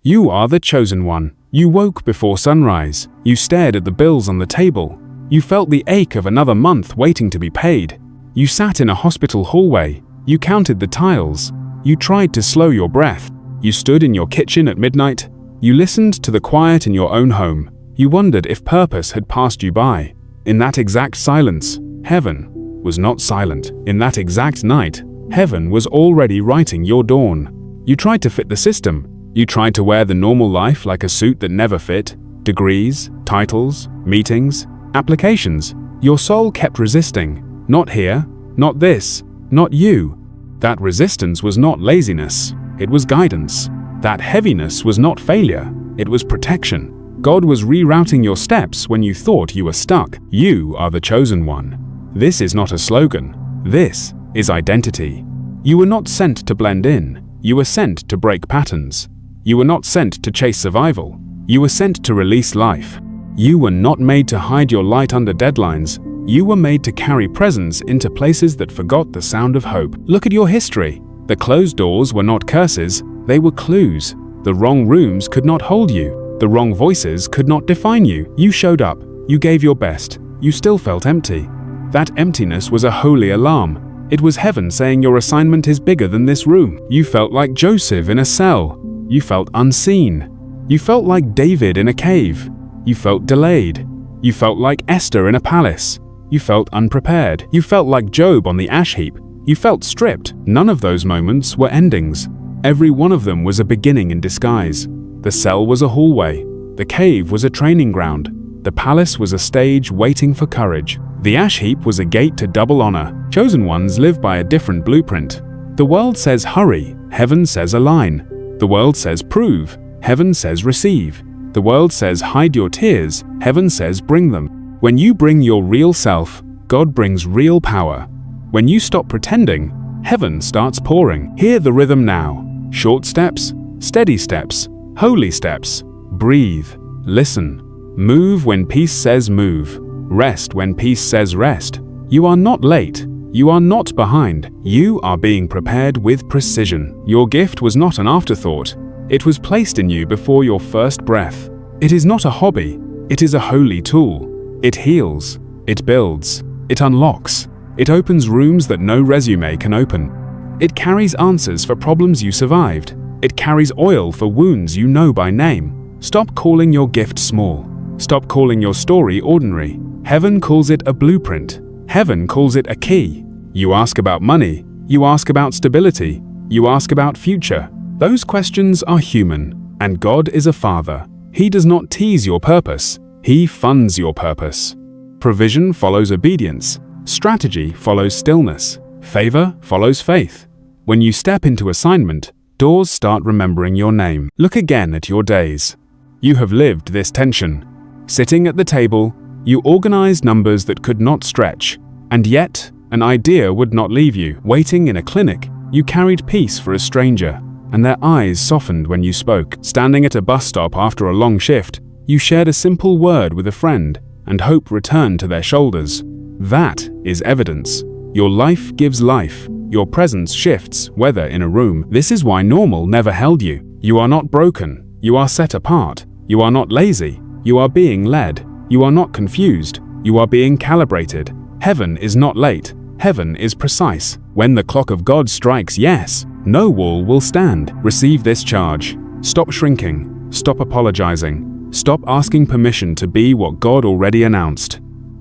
You are the chosen one. You woke before sunrise. You stared at the bills on the table. You felt the ache of another month waiting to be paid. You sat in a hospital hallway. You counted the tiles. You tried to slow your breath. You stood in your kitchen at midnight. You listened to the quiet in your own home. You wondered if purpose had passed you by. In that exact silence, heaven was not silent. In that exact night, heaven was already writing your dawn. You tried to fit the system. You tried to wear the normal life like a suit that never fit. Degrees, titles, meetings, applications. Your soul kept resisting. Not here, not this, not you. That resistance was not laziness. It was guidance. That heaviness was not failure. It was protection. God was rerouting your steps when you thought you were stuck. You are the chosen one. This is not a slogan. This is identity. You were not sent to blend in. You were sent to break patterns. You were not sent to chase survival. You were sent to release life. You were not made to hide your light under deadlines. You were made to carry presence into places that forgot the sound of hope. Look at your history. The closed doors were not curses, they were clues. The wrong rooms could not hold you. The wrong voices could not define you. You showed up. You gave your best. You still felt empty. That emptiness was a holy alarm. It was heaven saying your assignment is bigger than this room. You felt like Joseph in a cell. You felt unseen. You felt like David in a cave. You felt delayed. You felt like Esther in a palace. You felt unprepared. You felt like Job on the ash heap. You felt stripped. None of those moments were endings. Every one of them was a beginning in disguise. The cell was a hallway. The cave was a training ground. The palace was a stage waiting for courage. The ash heap was a gate to double honor. Chosen ones live by a different blueprint. The world says hurry. Heaven says align. The world says prove. Heaven says receive. The world says hide your tears. Heaven says bring them. When you bring your real self, God brings real power. When you stop pretending, heaven starts pouring. Hear the rhythm now. Short steps, steady steps, holy steps. Breathe, listen. Move when peace says move. Rest when peace says rest. You are not late. You are not behind. You are being prepared with precision. Your gift was not an afterthought. It was placed in you before your first breath. It is not a hobby. It is a holy tool. It heals. It builds. It unlocks. It opens rooms that no resume can open. It carries answers for problems you survived. It carries oil for wounds you know by name. Stop calling your gift small. Stop calling your story ordinary. Heaven calls it a blueprint. Heaven calls it a key. You ask about money. You ask about stability. You ask about future. Those questions are human, and God is a father. He does not tease your purpose. He funds your purpose. Provision follows obedience. Strategy follows stillness. Favor follows faith. When you step into assignment, doors start remembering your name. Look again at your days. You have lived this tension. Sitting at the table, you organized numbers that could not stretch, and yet an idea would not leave you. Waiting in a clinic, you carried peace for a stranger, and their eyes softened when you spoke. Standing at a bus stop after a long shift, you shared a simple word with a friend, and hope returned to their shoulders. That is evidence. Your life gives life. Your presence shifts, whether in a room. This is why normal never held you. You are not broken. You are set apart. You are not lazy. You are being led. You are not confused. You are being calibrated. Heaven is not late. Heaven is precise. When the clock of God strikes yes, no wall will stand. Receive this charge. Stop shrinking. Stop apologizing. Stop asking permission to be what God already announced.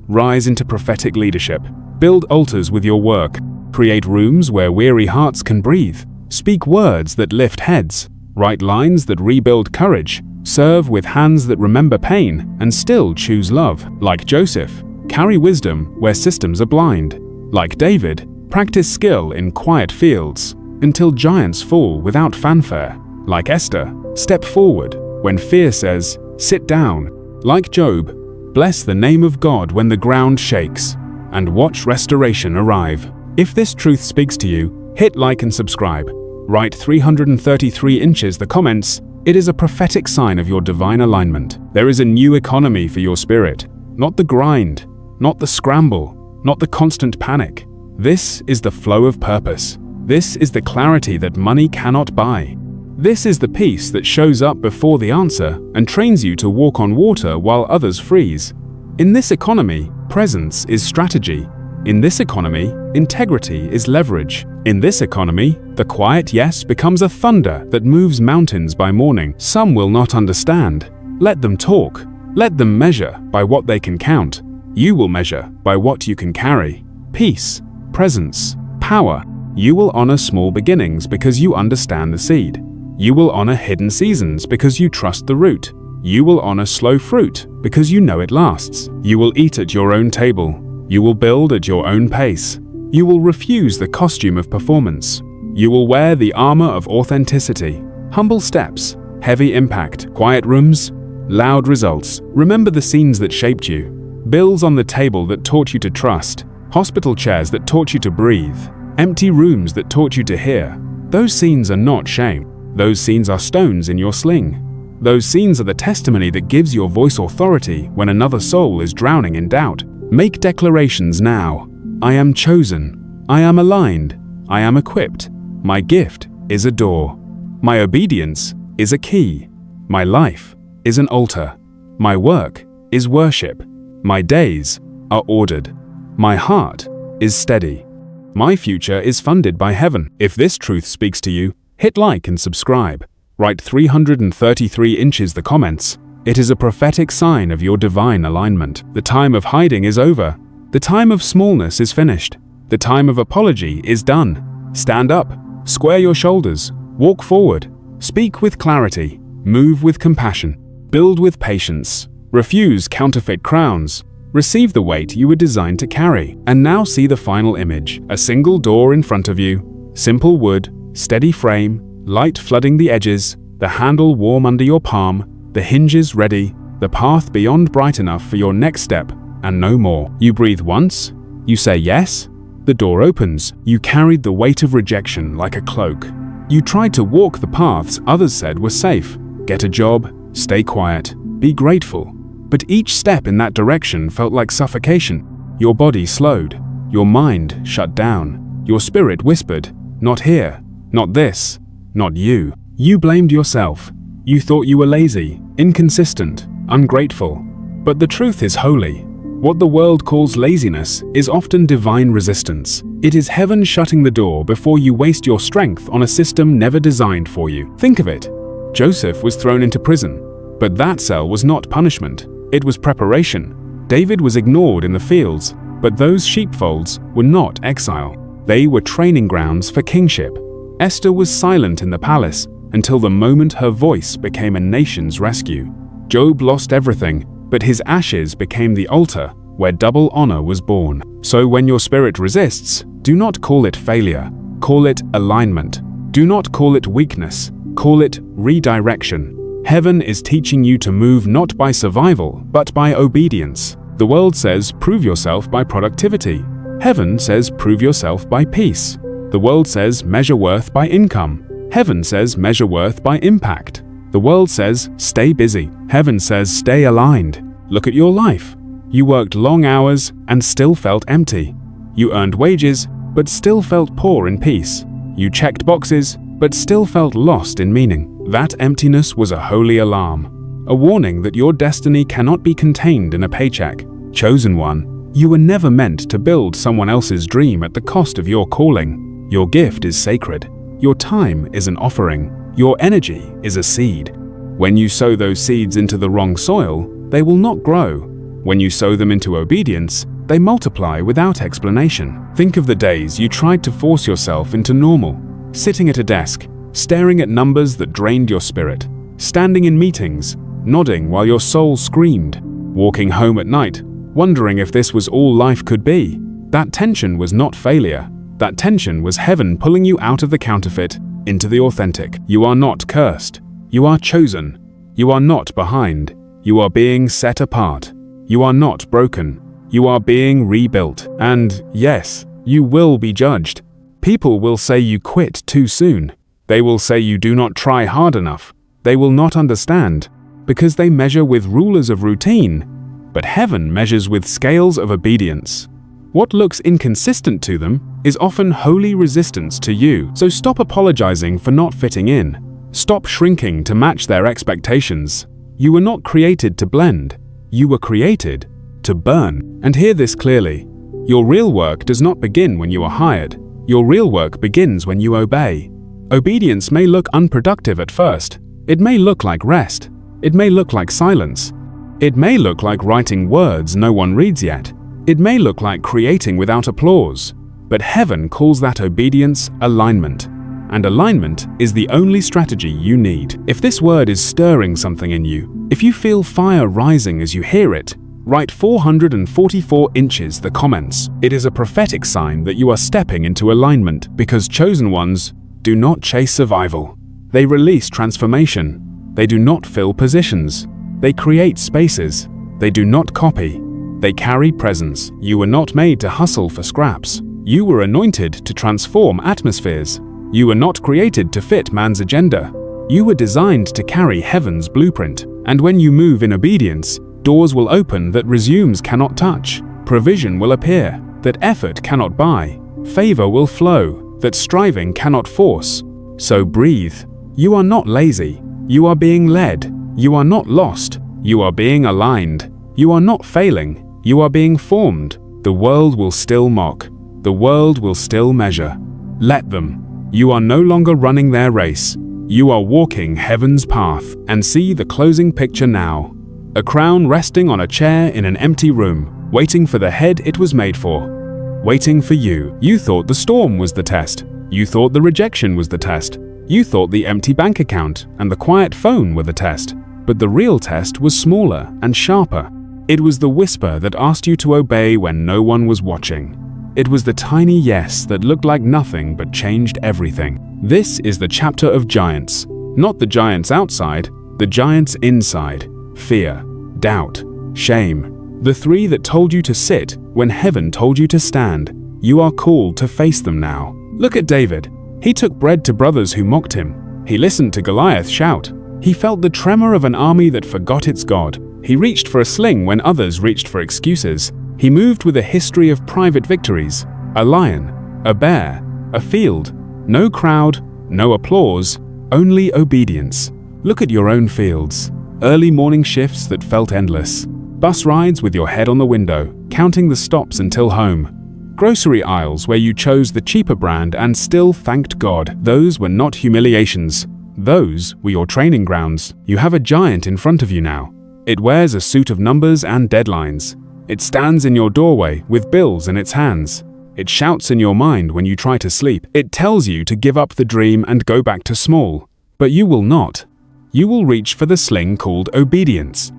Rise into prophetic leadership. Build altars with your work. Create rooms where weary hearts can breathe. Speak words that lift heads. Write lines that rebuild courage. Serve with hands that remember pain and still choose love. Like Joseph, carry wisdom where systems are blind. Like David, practice skill in quiet fields until giants fall without fanfare. Like Esther, step forward when fear says, sit down. Like Job, bless the name of God when the ground shakes, and watch restoration arrive. If this truth speaks to you, hit like and subscribe. Write 333 inches the comments. It is a prophetic sign of your divine alignment. There is a new economy for your spirit. Not the grind, not the scramble, not the constant panic. This is the flow of purpose. This is the clarity that money cannot buy. This is the peace that shows up before the answer and trains you to walk on water while others freeze. In this economy, presence is strategy. In this economy, integrity is leverage. In this economy, the quiet yes becomes a thunder that moves mountains by morning. Some will not understand. Let them talk. Let them measure by what they can count. You will measure by what you can carry. Peace, presence, power. You will honor small beginnings because you understand the seed. You will honor hidden seasons because you trust the root. You will honor slow fruit because you know it lasts. You will eat at your own table. You will build at your own pace. You will refuse the costume of performance. You will wear the armor of authenticity. Humble steps, heavy impact, quiet rooms, loud results. Remember the scenes that shaped you. Bills on the table that taught you to trust. Hospital chairs that taught you to breathe. Empty rooms that taught you to hear. Those scenes are not shame. Those scenes are stones in your sling. Those scenes are the testimony that gives your voice authority when another soul is drowning in doubt. Make declarations now. I am chosen. I am aligned. I am equipped. My gift is a door. My obedience is a key. My life is an altar. My work is worship. My days are ordered. My heart is steady. My future is funded by heaven. If this truth speaks to you, hit like and subscribe. Write 333 inches the comments. It is a prophetic sign of your divine alignment. The time of hiding is over. The time of smallness is finished. The time of apology is done. Stand up, square your shoulders, walk forward, speak with clarity, move with compassion, build with patience, refuse counterfeit crowns, receive the weight you were designed to carry. And now see the final image. A single door in front of you, simple wood, steady frame, light flooding the edges, the handle warm under your palm, the hinges ready, the path beyond bright enough for your next step, and no more. You breathe once, you say yes, the door opens. You carried the weight of rejection like a cloak. You tried to walk the paths others said were safe. Get a job, stay quiet, be grateful. But each step in that direction felt like suffocation. Your body slowed, your mind shut down, your spirit whispered, not here, not this, not you. You blamed yourself. You thought you were lazy, inconsistent, ungrateful. But the truth is holy. What the world calls laziness is often divine resistance. It is heaven shutting the door before you waste your strength on a system never designed for you. Think of it. Joseph was thrown into prison, but that cell was not punishment. It was preparation. David was ignored in the fields, but those sheepfolds were not exile. They were training grounds for kingship. Esther was silent in the palace until the moment her voice became a nation's rescue. Job lost everything, but his ashes became the altar where double honor was born. So when your spirit resists, do not call it failure. Call it alignment. Do not call it weakness. Call it redirection. Heaven is teaching you to move not by survival, but by obedience. The world says, prove yourself by productivity. Heaven says, prove yourself by peace. The world says, measure worth by income. Heaven says, measure worth by impact. The world says, stay busy. Heaven says, stay aligned. Look at your life. You worked long hours and still felt empty. You earned wages, but still felt poor in peace. You checked boxes, but still felt lost in meaning. That emptiness was a holy alarm, a warning that your destiny cannot be contained in a paycheck. Chosen one, you were never meant to build someone else's dream at the cost of your calling. Your gift is sacred. Your time is an offering. Your energy is a seed. When you sow those seeds into the wrong soil, they will not grow. When you sow them into obedience, they multiply without explanation. Think of the days you tried to force yourself into normal, sitting at a desk, staring at numbers that drained your spirit, standing in meetings, nodding while your soul screamed, walking home at night, wondering if this was all life could be. That tension was not failure. That tension was heaven pulling you out of the counterfeit into the authentic. You are not cursed. You are chosen. You are not behind. You are being set apart. You are not broken. You are being rebuilt. And yes, you will be judged. People will say you quit too soon. They will say you do not try hard enough. They will not understand, because they measure with rulers of routine, but heaven measures with scales of obedience. What looks inconsistent to them is often holy resistance to you. So stop apologizing for not fitting in. Stop shrinking to match their expectations. You were not created to blend. You were created to burn. And hear this clearly. Your real work does not begin when you are hired. Your real work begins when you obey. Obedience may look unproductive at first. It may look like rest. It may look like silence. It may look like writing words no one reads yet. It may look like creating without applause. But heaven calls that obedience alignment. And alignment is the only strategy you need. If this word is stirring something in you, if you feel fire rising as you hear it, write 444 inches the comments. It is a prophetic sign that you are stepping into alignment, because chosen ones do not chase survival. They release transformation. They do not fill positions. They create spaces. They do not copy. They carry presence. You were not made to hustle for scraps. You were anointed to transform atmospheres. You were not created to fit man's agenda. You were designed to carry heaven's blueprint. And when you move in obedience, doors will open that resumes cannot touch. Provision will appear that effort cannot buy. Favor will flow that striving cannot force. So breathe. You are not lazy. You are being led. You are not lost. You are being aligned. You are not failing. You are being formed. The world will still mock. The world will still measure. Let them. You are no longer running their race. You are walking heaven's path. And see the closing picture now. A crown resting on a chair in an empty room, waiting for the head it was made for. Waiting for you. You thought the storm was the test. You thought the rejection was the test. You thought the empty bank account and the quiet phone were the test. But the real test was smaller and sharper. It was the whisper that asked you to obey when no one was watching. It was the tiny yes that looked like nothing but changed everything. This is the chapter of giants. Not the giants outside, the giants inside. Fear, doubt, shame. The three that told you to sit when heaven told you to stand. You are called to face them now. Look at David. He took bread to brothers who mocked him. He listened to Goliath shout. He felt the tremor of an army that forgot its God. He reached for a sling when others reached for excuses. He moved with a history of private victories. A lion, a bear, a field. No crowd, no applause, only obedience. Look at your own fields. Early morning shifts that felt endless. Bus rides with your head on the window, counting the stops until home. Grocery aisles where you chose the cheaper brand and still thanked God. Those were not humiliations. Those were your training grounds. You have a giant in front of you now. It wears a suit of numbers and deadlines. It stands in your doorway with bills in its hands. It shouts in your mind when you try to sleep. It tells you to give up the dream and go back to small. But you will not. You will reach for the sling called obedience.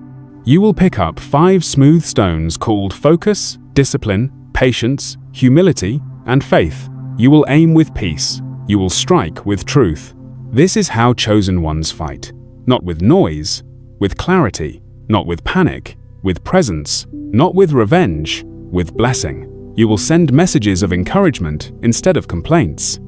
You will pick up 5 smooth stones called focus, discipline, patience, humility, and faith. You will aim with peace. You will strike with truth. This is how chosen ones fight. Not with noise, with clarity. Not with panic, with presence. Not with revenge, with blessing. You will send messages of encouragement instead of complaints.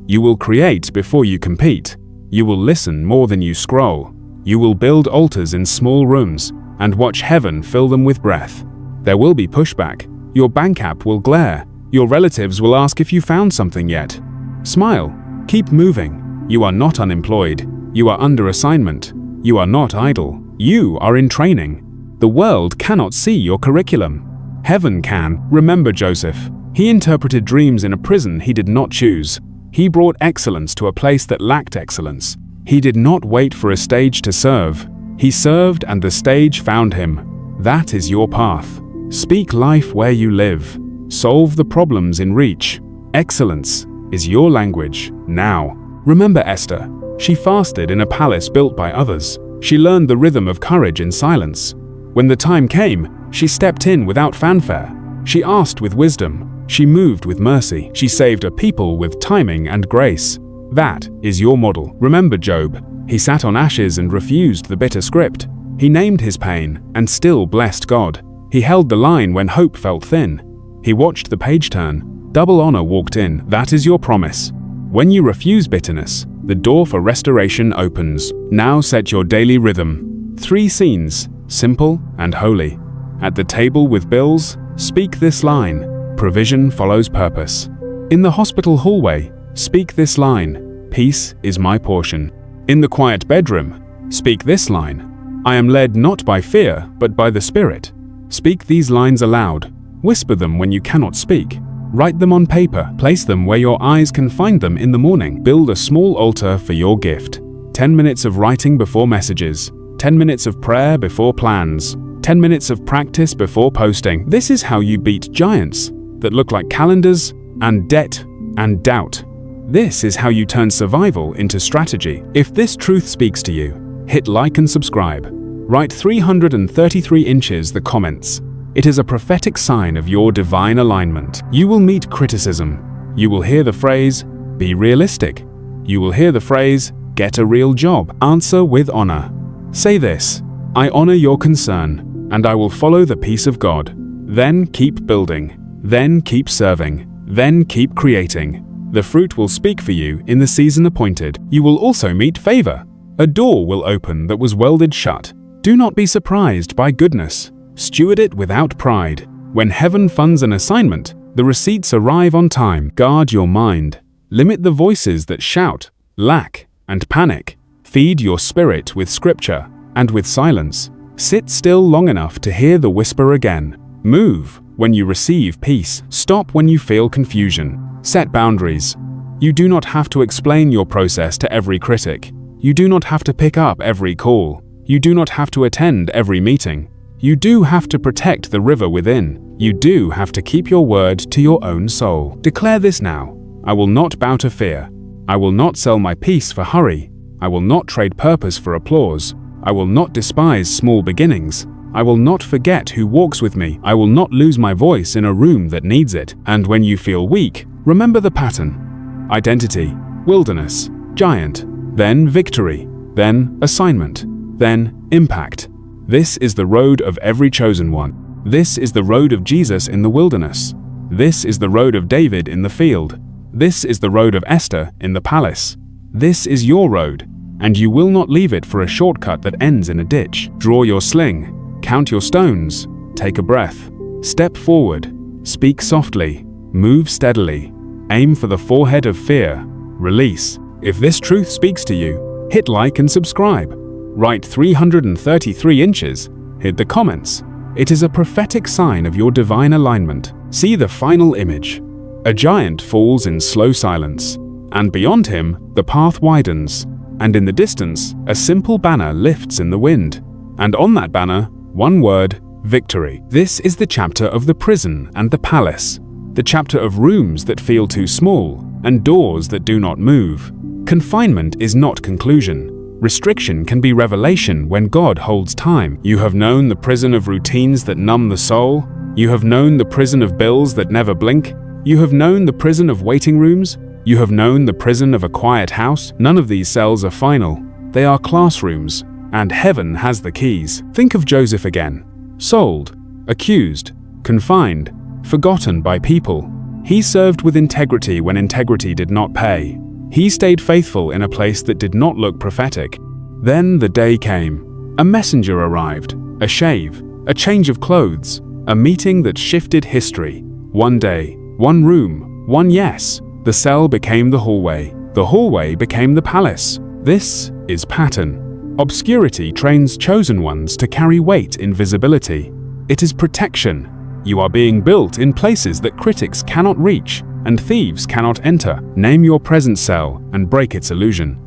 You will create before you compete. You will listen more than you scroll. You will build altars in small rooms and watch heaven fill them with breath. There will be pushback. Your bank app will glare. Your relatives will ask if you found something yet. Smile. Keep moving. You are not unemployed. You are under assignment. You are not idle. You are in training. The world cannot see your curriculum. Heaven can. Remember Joseph. He interpreted dreams in a prison he did not choose. He brought excellence to a place that lacked excellence. He did not wait for a stage to serve. He served and the stage found him. That is your path. Speak life where you live. Solve the problems in reach. Excellence is your language now. Remember Esther. She fasted in a palace built by others. She learned the rhythm of courage in silence. When the time came, she stepped in without fanfare. She asked with wisdom. She moved with mercy. She saved a people with timing and grace. That is your model. Remember Job. He sat on ashes and refused the bitter script. He named his pain and still blessed God. He held the line when hope felt thin. He watched the page turn. Double honor walked in. That is your promise. When you refuse bitterness, the door for restoration opens. Now set your daily rhythm. 3 scenes, simple and holy. At the table with bills, speak this line. Provision follows purpose. In the hospital hallway, speak this line. Peace is my portion. In the quiet bedroom, speak this line: I am led not by fear, but by the Spirit. Speak these lines aloud. Whisper them when you cannot speak. Write them on paper. Place them where your eyes can find them in the morning. Build a small altar for your gift. 10 minutes of writing before messages. 10 minutes of prayer before plans. 10 minutes of practice before posting. This is how you beat giants that look like calendars and debt and doubt. This is how you turn survival into strategy. If this truth speaks to you, hit like and subscribe. Write 333 inches the comments. It is a prophetic sign of your divine alignment. You will meet criticism. You will hear the phrase, be realistic. You will hear the phrase, get a real job. Answer with honor. Say this: I honor your concern, and I will follow the peace of God. Then keep building. Then keep serving. Then keep creating. The fruit will speak for you in the season appointed. You will also meet favor. A door will open that was welded shut. Do not be surprised by goodness. Steward it without pride. When heaven funds an assignment, the receipts arrive on time. Guard your mind. Limit the voices that shout, lack, and panic. Feed your spirit with scripture and with silence. Sit still long enough to hear the whisper again. Move when you receive peace. Stop when you feel confusion. Set boundaries. You do not have to explain your process to every critic. You do not have to pick up every call. You do not have to attend every meeting. You do have to protect the river within. You do have to keep your word to your own soul. Declare this now: I will not bow to fear. I will not sell my peace for hurry. I will not trade purpose for applause. I will not despise small beginnings. I will not forget who walks with me. I will not lose my voice in a room that needs it. And when you feel weak, remember the pattern: identity, wilderness, giant, then victory, then assignment, then impact. This is the road of every chosen one. This is the road of Jesus in the wilderness. This is the road of David in the field. This is the road of Esther in the palace. This is your road, and you will not leave it for a shortcut that ends in a ditch. Draw your sling, count your stones, take a breath, step forward, speak softly, move steadily, aim for the forehead of fear, release. If this truth speaks to you, hit like and subscribe. Write 333 inches, hit the comments. It is a prophetic sign of your divine alignment. See the final image. A giant falls in slow silence, and beyond him, the path widens, and in the distance, a simple banner lifts in the wind. And on that banner, one word: victory. This is the chapter of the prison and the palace, the chapter of rooms that feel too small and doors that do not move. Confinement is not conclusion. Restriction can be revelation when God holds time. You have known the prison of routines that numb the soul. You have known the prison of bills that never blink. You have known the prison of waiting rooms. You have known the prison of a quiet house. None of these cells are final. They are classrooms, and heaven has the keys. Think of Joseph again. Sold, accused, confined, forgotten by people. He served with integrity when integrity did not pay. He stayed faithful in a place that did not look prophetic. Then the day came. A messenger arrived, a shave, a change of clothes, a meeting that shifted history. One day, one room, one yes. The cell became the hallway became the palace. This is pattern. Obscurity trains chosen ones to carry weight in visibility. It is protection. You are being built in places that critics cannot reach and thieves cannot enter. Name your present cell and break its illusion.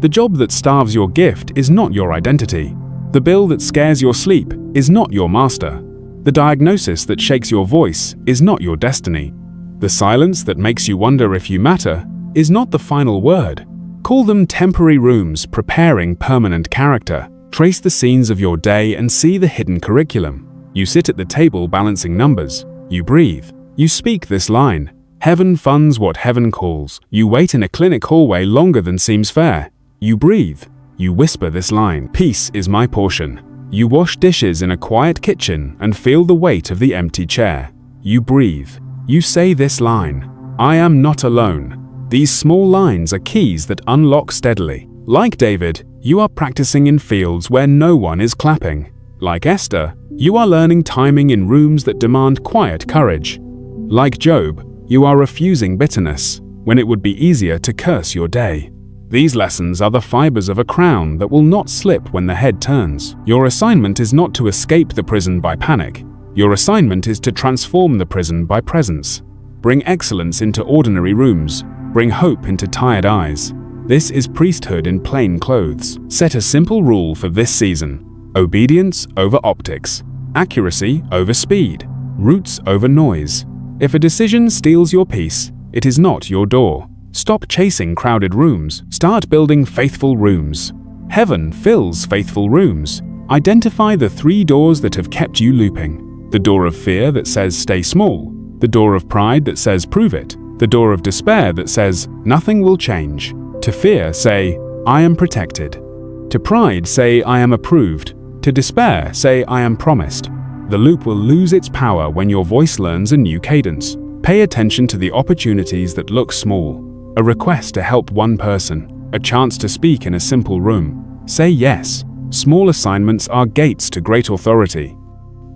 The job that starves your gift is not your identity. The bill that scares your sleep is not your master. The diagnosis that shakes your voice is not your destiny. The silence that makes you wonder if you matter is not the final word. Call them temporary rooms preparing permanent character. Trace the scenes of your day and see the hidden curriculum. You sit at the table balancing numbers. You breathe. You speak this line: heaven funds what heaven calls. You wait in a clinic hallway longer than seems fair. You breathe. You whisper this line: peace is my portion. You wash dishes in a quiet kitchen and feel the weight of the empty chair. You breathe. You say this line: I am not alone. These small lines are keys that unlock steadily. Like David, you are practicing in fields where no one is clapping. Like Esther, you are learning timing in rooms that demand quiet courage. Like Job, you are refusing bitterness when it would be easier to curse your day. These lessons are the fibers of a crown that will not slip when the head turns. Your assignment is not to escape the prison by panic. Your assignment is to transform the prison by presence. Bring excellence into ordinary rooms. Bring hope into tired eyes. This is priesthood in plain clothes. Set a simple rule for this season: obedience over optics, accuracy over speed, roots over noise. If a decision steals your peace, it is not your door. Stop chasing crowded rooms. Start building faithful rooms. Heaven fills faithful rooms. Identify the 3 doors that have kept you looping. The door of fear that says stay small. The door of pride that says prove it. The door of despair that says nothing will change. To fear, say, I am protected. To pride, say, I am approved. To despair, say, I am promised. The loop will lose its power when your voice learns a new cadence. Pay attention to the opportunities that look small. A request to help one person. A chance to speak in a simple room. Say yes. Small assignments are gates to great authority.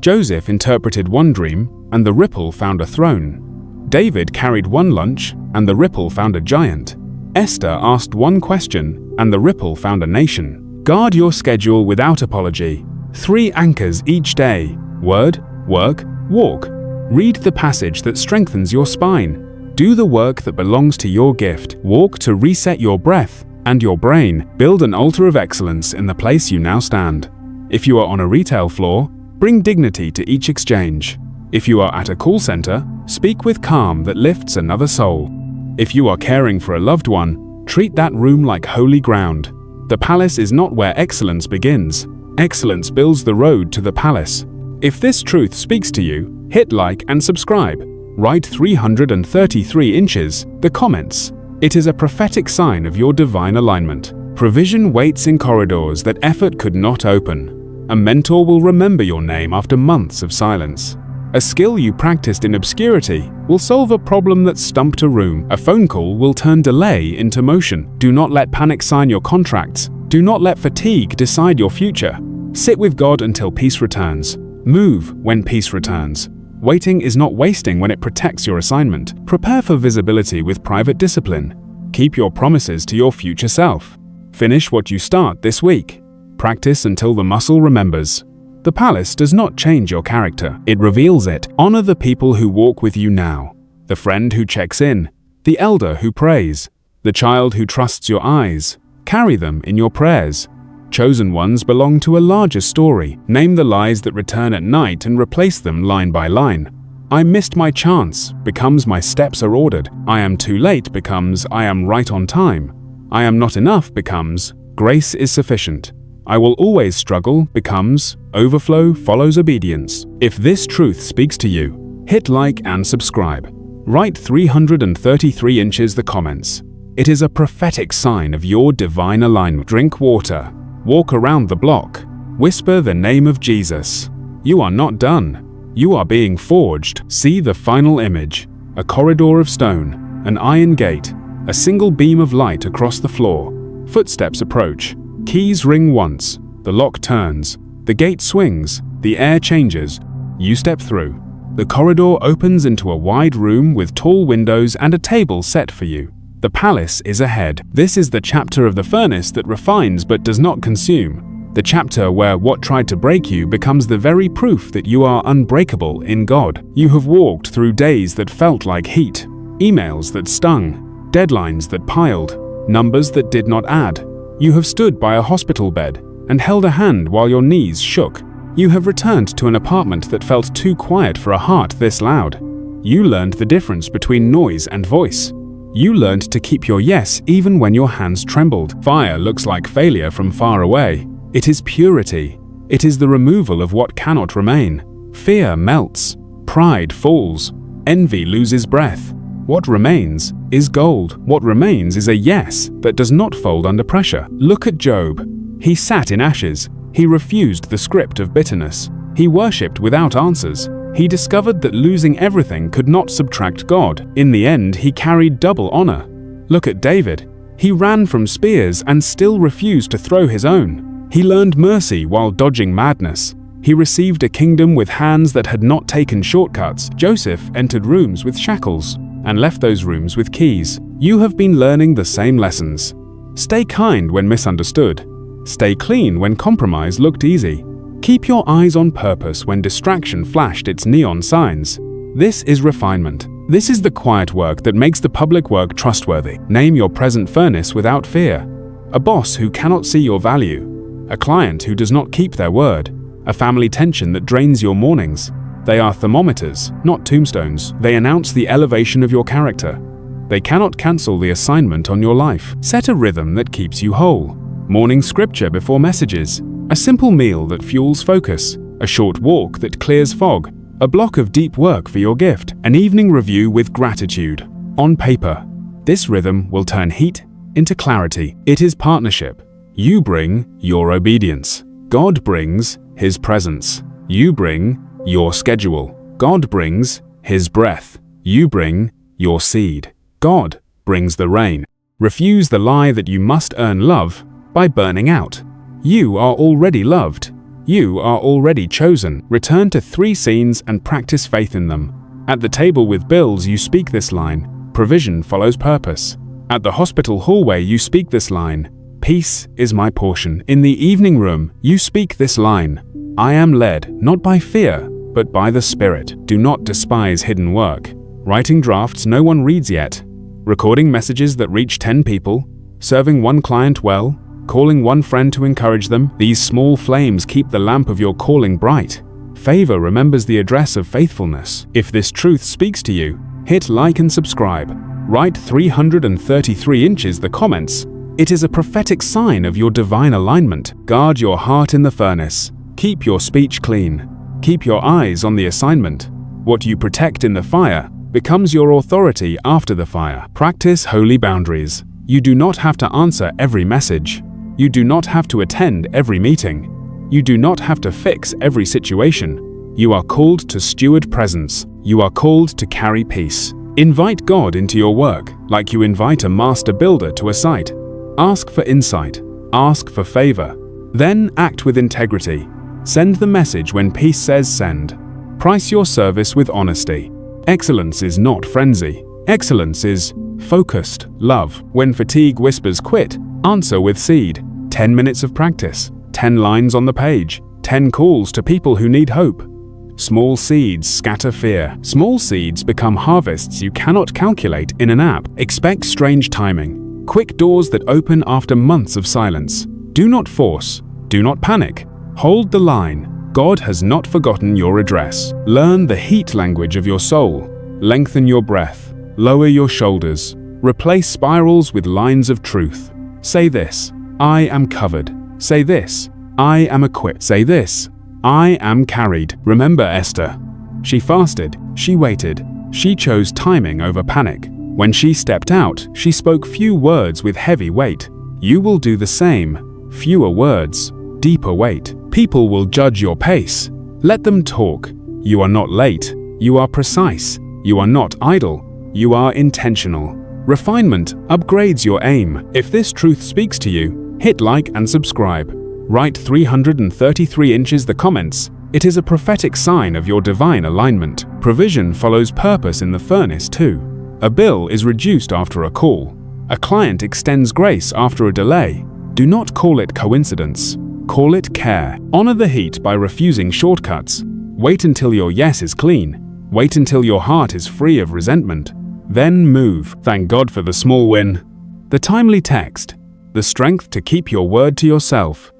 Joseph interpreted one dream, and the ripple found a throne. David carried one lunch, and the ripple found a giant. Esther asked one question, and the ripple found a nation. Guard your schedule without apology. 3 anchors each day: word, work, walk. Read the passage that strengthens your spine. Do the work that belongs to your gift. Walk to reset your breath and your brain. Build an altar of excellence in the place you now stand. If you are on a retail floor, bring dignity to each exchange. If you are at a call center, speak with calm that lifts another soul. If you are caring for a loved one, treat that room like holy ground. The palace is not where excellence begins. Excellence builds the road to the palace. If this truth speaks to you, hit like and subscribe. Write 333 inches, the comments. It is a prophetic sign of your divine alignment. Provision waits in corridors that effort could not open. A mentor will remember your name after months of silence. A skill you practiced in obscurity will solve a problem that stumped a room. A phone call will turn delay into motion. Do not let panic sign your contracts. Do not let fatigue decide your future. Sit with God until peace returns. Move when peace returns. Waiting is not wasting when it protects your assignment. Prepare for visibility with private discipline. Keep your promises to your future self. Finish what you start this week. Practice until the muscle remembers. The palace does not change your character, it reveals it. Honor the people who walk with you now. The friend who checks in. The elder who prays. The child who trusts your eyes. Carry them in your prayers. Chosen ones belong to a larger story. Name the lies that return at night and replace them line by line. I missed my chance becomes my steps are ordered. I am too late becomes I am right on time. I am not enough becomes grace is sufficient. I will always struggle becomes overflow follows obedience. If this truth speaks to you, hit like and subscribe. Write 333 inches the comments. It is a prophetic sign of your divine alignment. Drink water. Walk around the block. Whisper the name of Jesus. You are not done. You are being forged. See the final image. A corridor of stone, an iron gate, a single beam of light across the floor. Footsteps approach. Keys ring once. The lock turns. The gate swings. The air changes. You step through. The corridor opens into a wide room with tall windows and a table set for you. The palace is ahead. This is the chapter of the furnace that refines but does not consume. The chapter where what tried to break you becomes the very proof that you are unbreakable in God. You have walked through days that felt like heat, emails that stung, deadlines that piled, numbers that did not add. You have stood by a hospital bed and held a hand while your knees shook. You have returned to an apartment that felt too quiet for a heart this loud. You learned the difference between noise and voice. You learned to keep your yes even when your hands trembled. Fire looks like failure from far away. It is purity. It is the removal of what cannot remain. Fear melts. Pride falls. Envy loses breath. What remains is gold. What remains is a yes that does not fold under pressure. Look at Job. He sat in ashes. He refused the script of bitterness. He worshipped without answers. He discovered that losing everything could not subtract God. In the end, he carried double honor. Look at David. He ran from spears and still refused to throw his own. He learned mercy while dodging madness. He received a kingdom with hands that had not taken shortcuts. Joseph entered rooms with shackles and left those rooms with keys. You have been learning the same lessons. Stay kind when misunderstood. Stay clean when compromise looked easy. Keep your eyes on purpose when distraction flashed its neon signs. This is refinement. This is the quiet work that makes the public work trustworthy. Name your present furnace without fear. A boss who cannot see your value. A client who does not keep their word. A family tension that drains your mornings. They are thermometers, not tombstones. They announce the elevation of your character. They cannot cancel the assignment on your life. Set a rhythm that keeps you whole. Morning scripture before messages. A simple meal that fuels focus. A short walk that clears fog. A block of deep work for your gift. An evening review with gratitude. On paper. This rhythm will turn heat into clarity. It is partnership. You bring your obedience. God brings His presence. You bring your schedule. God brings His breath. You bring your seed. God brings the rain. Refuse the lie that you must earn love by burning out. You are already loved. You are already chosen. Return to 3 scenes and practice faith in them. At the table with bills, you speak this line. Provision follows purpose. At the hospital hallway, you speak this line. Peace is my portion. In the evening room, you speak this line. I am led, not by fear, but by the Spirit. Do not despise hidden work. Writing drafts no one reads yet. Recording messages that reach 10 people. Serving one client well. Calling one friend to encourage them. These small flames keep the lamp of your calling bright. Favor remembers the address of faithfulness. If this truth speaks to you, hit like and subscribe. Write 333 inches the comments. It is a prophetic sign of your divine alignment. Guard your heart in the furnace. Keep your speech clean. Keep your eyes on the assignment. What you protect in the fire becomes your authority after the fire. Practice holy boundaries. You do not have to answer every message. You do not have to attend every meeting. You do not have to fix every situation. You are called to steward presence. You are called to carry peace. Invite God into your work like you invite a master builder to a site. Ask for insight. Ask for favor. Then act with integrity. Send the message when peace says send. Price your service with honesty. Excellence is not frenzy. Excellence is focused love. When fatigue whispers quit, answer with seed. 10 minutes of practice. 10 lines on the page. 10 calls to people who need hope. Small seeds scatter fear. Small seeds become harvests you cannot calculate in an app. Expect strange timing. Quick doors that open after months of silence. Do not force. Do not panic. Hold the line. God has not forgotten your address. Learn the heat language of your soul. Lengthen your breath. Lower your shoulders. Replace spirals with lines of truth. Say this, I am covered. Say this, I am equipped. Say this, I am carried. Remember Esther. She fasted, she waited, she chose timing over panic. When she stepped out, she spoke few words with heavy weight. You will do the same. Fewer words, deeper weight. People will judge your pace. Let them talk. You are not late. You are precise. You are not idle. You are intentional. Refinement upgrades your aim. If this truth speaks to you, hit like and subscribe. Write 333 inches the comments. It is a prophetic sign of your divine alignment. Provision follows purpose in the furnace too. A bill is reduced after a call. A client extends grace after a delay. Do not call it coincidence. Call it care. Honor the heat by refusing shortcuts. Wait until your yes is clean. Wait until your heart is free of resentment. Then move. Thank God for the small win. The timely text. The strength to keep your word to yourself.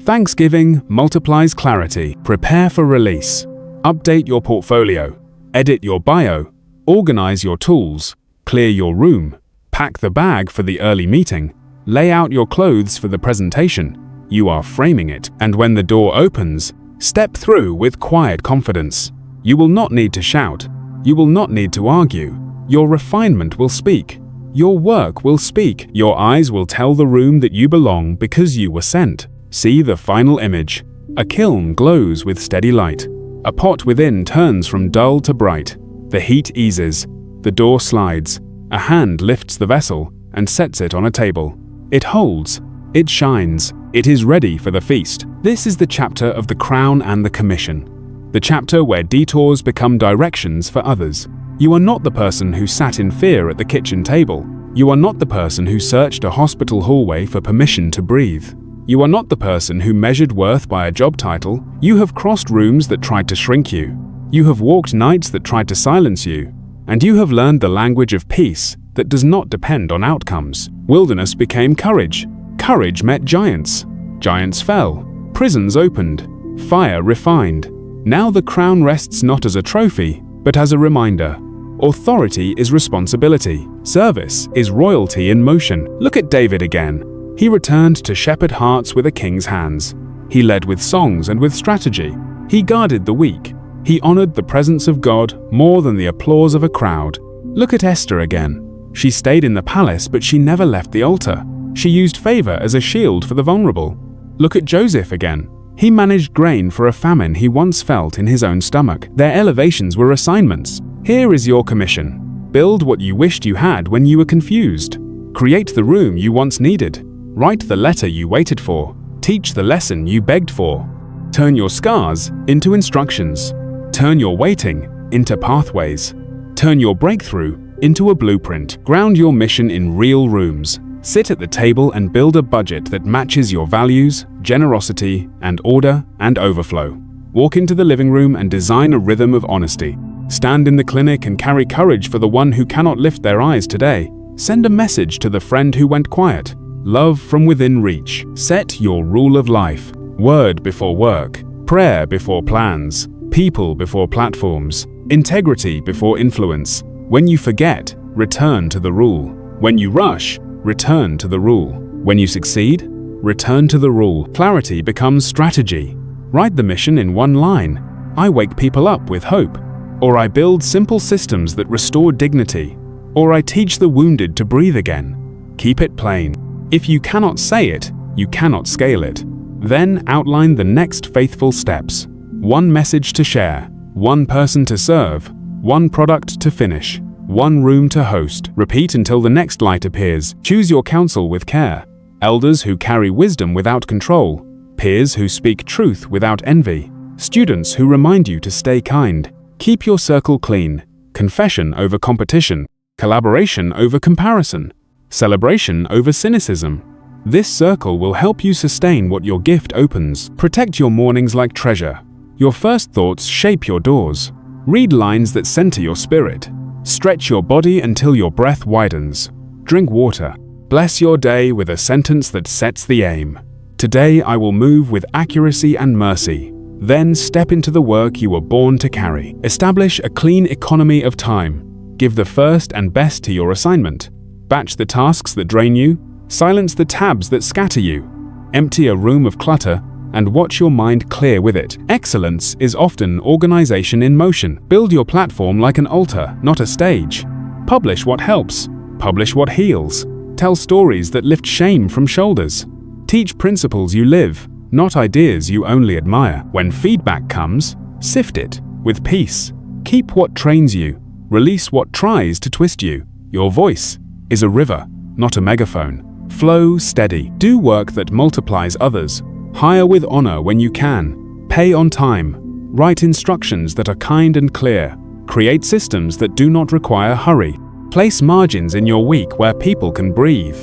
Thanksgiving multiplies clarity. Prepare for release. Update your portfolio. Edit your bio. Organize your tools. Clear your room. Pack the bag for the early meeting. Lay out your clothes for the presentation. You are framing it. And when the door opens, step through with quiet confidence. You will not need to shout. You will not need to argue. Your refinement will speak. Your work will speak. Your eyes will tell the room that you belong because you were sent. See the final image. A kiln glows with steady light. A pot within turns from dull to bright. The heat eases. The door slides. A hand lifts the vessel and sets it on a table. It holds. It shines. It is ready for the feast. This is the chapter of the crown and the commission. The chapter where detours become directions for others. You are not the person who sat in fear at the kitchen table. You are not the person who searched a hospital hallway for permission to breathe. You are not the person who measured worth by a job title. You have crossed rooms that tried to shrink you. You have walked nights that tried to silence you. And you have learned the language of peace that does not depend on outcomes. Wilderness became courage. Courage met giants. Giants fell. Prisons opened. Fire refined. Now the crown rests not as a trophy, but as a reminder. Authority is responsibility. Service is royalty in motion. Look at David again. He returned to shepherd hearts with a king's hands. He led with songs and with strategy. He guarded the weak. He honored the presence of God more than the applause of a crowd. Look at Esther again. She stayed in the palace, but she never left the altar. She used favor as a shield for the vulnerable. Look at Joseph again. He managed grain for a famine he once felt in his own stomach. Their elevations were assignments. Here is your commission. Build what you wished you had when you were confused. Create the room you once needed. Write the letter you waited for. Teach the lesson you begged for. Turn your scars into instructions. Turn your waiting into pathways. Turn your breakthrough into a blueprint. Ground your mission in real rooms. Sit at the table and build a budget that matches your values, generosity, and order and overflow. Walk into the living room and design a rhythm of honesty. Stand in the clinic and carry courage for the one who cannot lift their eyes today. Send a message to the friend who went quiet. Love from within reach. Set your rule of life. Word before work. Prayer before plans. People before platforms. Integrity before influence. When you forget, return to the rule. When you rush, return to the rule. When you succeed, return to the rule. Clarity becomes strategy. Write the mission in one line. I wake people up with hope. Or I build simple systems that restore dignity. Or I teach the wounded to breathe again. Keep it plain. If you cannot say it, you cannot scale it. Then outline the next faithful steps. One message to share. One person to serve. One product to finish. One room to host. Repeat until the next light appears. Choose your counsel with care. Elders who carry wisdom without control. Peers who speak truth without envy. Students who remind you to stay kind. Keep your circle clean. Confession over competition. Collaboration over comparison. Celebration over cynicism. This circle will help you sustain what your gift opens. Protect your mornings like treasure. Your first thoughts shape your doors. Read lines that center your spirit. Stretch your body until your breath widens. Drink water. Bless your day with a sentence that sets the aim. Today I will move with accuracy and mercy. Then step into the work you were born to carry. Establish a clean economy of time. Give the first and best to your assignment. Batch the tasks that drain you. Silence the tabs that scatter you. Empty a room of clutter and watch your mind clear with it. Excellence is often organization in motion. Build your platform like an altar, not a stage. Publish what helps. Publish what heals. Tell stories that lift shame from shoulders. Teach principles you live, not ideas you only admire. When feedback comes, sift it with peace. Keep what trains you. Release what tries to twist you. Your voice is a river, not a megaphone. Flow steady. Do work that multiplies others. Hire with honor when you can. Pay on time. Write instructions that are kind and clear. Create systems that do not require hurry. Place margins in your week where people can breathe.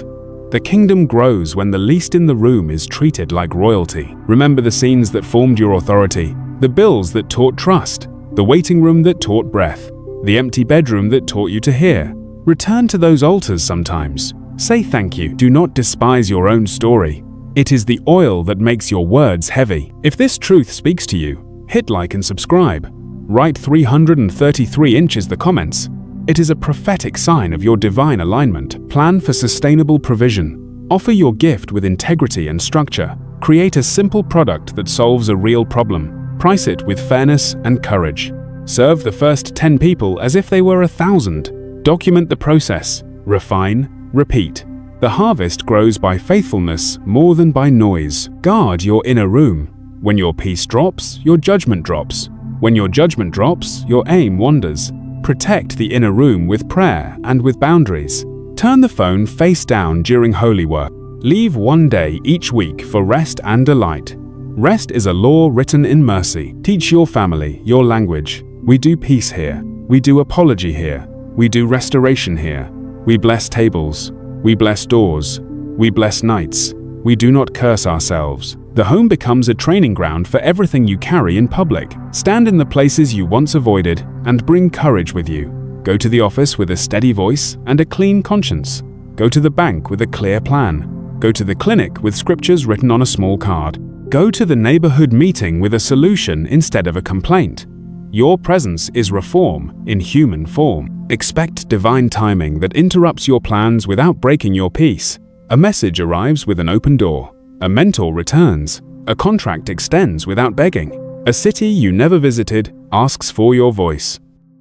The kingdom grows when the least in the room is treated like royalty. Remember the scenes that formed your authority, the bills that taught trust, the waiting room that taught breath, the empty bedroom that taught you to hear. Return to those altars sometimes. Say thank you. Do not despise your own story. It is the oil that makes your words heavy. If this truth speaks to you, hit like and subscribe. Write 333 inches the comments. It is a prophetic sign of your divine alignment. Plan for sustainable provision. Offer your gift with integrity and structure. Create a simple product that solves a real problem. Price it with fairness and courage. Serve the first 10 people as if they were 1,000. Document the process. Refine. Repeat. The harvest grows by faithfulness more than by noise. Guard your inner room. When your peace drops, your judgment drops. When your judgment drops, your aim wanders. Protect the inner room with prayer and with boundaries. Turn the phone face down during holy work. Leave one day each week for rest and delight. Rest is a law written in mercy. Teach your family your language. We do peace here. We do apology here. We do restoration here. We bless tables. We bless doors. We bless nights. We do not curse ourselves. The home becomes a training ground for everything you carry in public. Stand in the places you once avoided and bring courage with you. Go to the office with a steady voice and a clean conscience. Go to the bank with a clear plan. Go to the clinic with scriptures written on a small card. Go to the neighborhood meeting with a solution instead of a complaint. Your presence is reform in human form. Expect divine timing that interrupts your plans without breaking your peace. A message arrives with an open door. A mentor returns. A contract extends without begging. A city you never visited asks for your voice.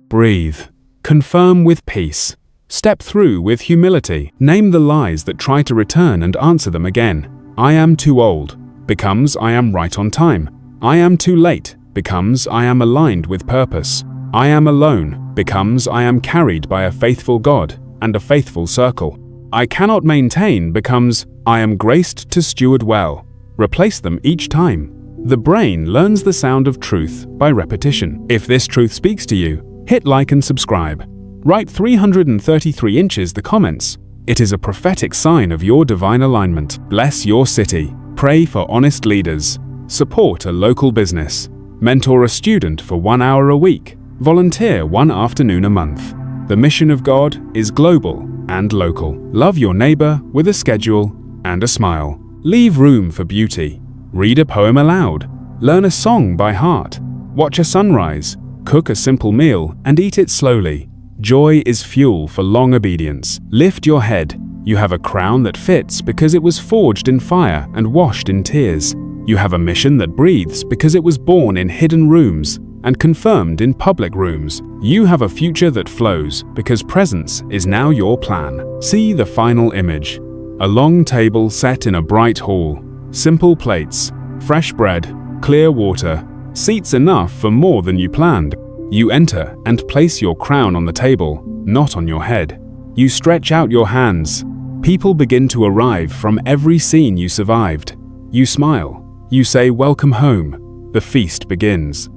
Breathe. Confirm with peace. Step through with humility. Name the lies that try to return and answer them again. I am too old becomes I am right on time. I am too late becomes I am aligned with purpose. I am alone becomes I am carried by a faithful God and a faithful circle. I cannot maintain becomes I am graced to steward well. Replace them each time. The brain learns the sound of truth by repetition. If this truth speaks to you, hit like and subscribe. Write 333 inches the comments. It is a prophetic sign of your divine alignment. Bless your city. Pray for honest leaders. Support a local business. Mentor a student for 1 hour a week. Volunteer 1 afternoon a month. The mission of God is global and local. Love your neighbor with a schedule and a smile. Leave room for beauty. Read a poem aloud. Learn a song by heart. Watch a sunrise. Cook a simple meal and eat it slowly. Joy is fuel for long obedience. Lift your head. You have a crown that fits because it was forged in fire and washed in tears. You have a mission that breathes because it was born in hidden rooms and confirmed in public rooms. You have a future that flows because presence is now your plan. See the final image. A long table set in a bright hall. Simple plates, fresh bread, clear water, seats enough for more than you planned. You enter and place your crown on the table, not on your head. You stretch out your hands. People begin to arrive from every scene you survived. You smile. You say, "Welcome home." The feast begins.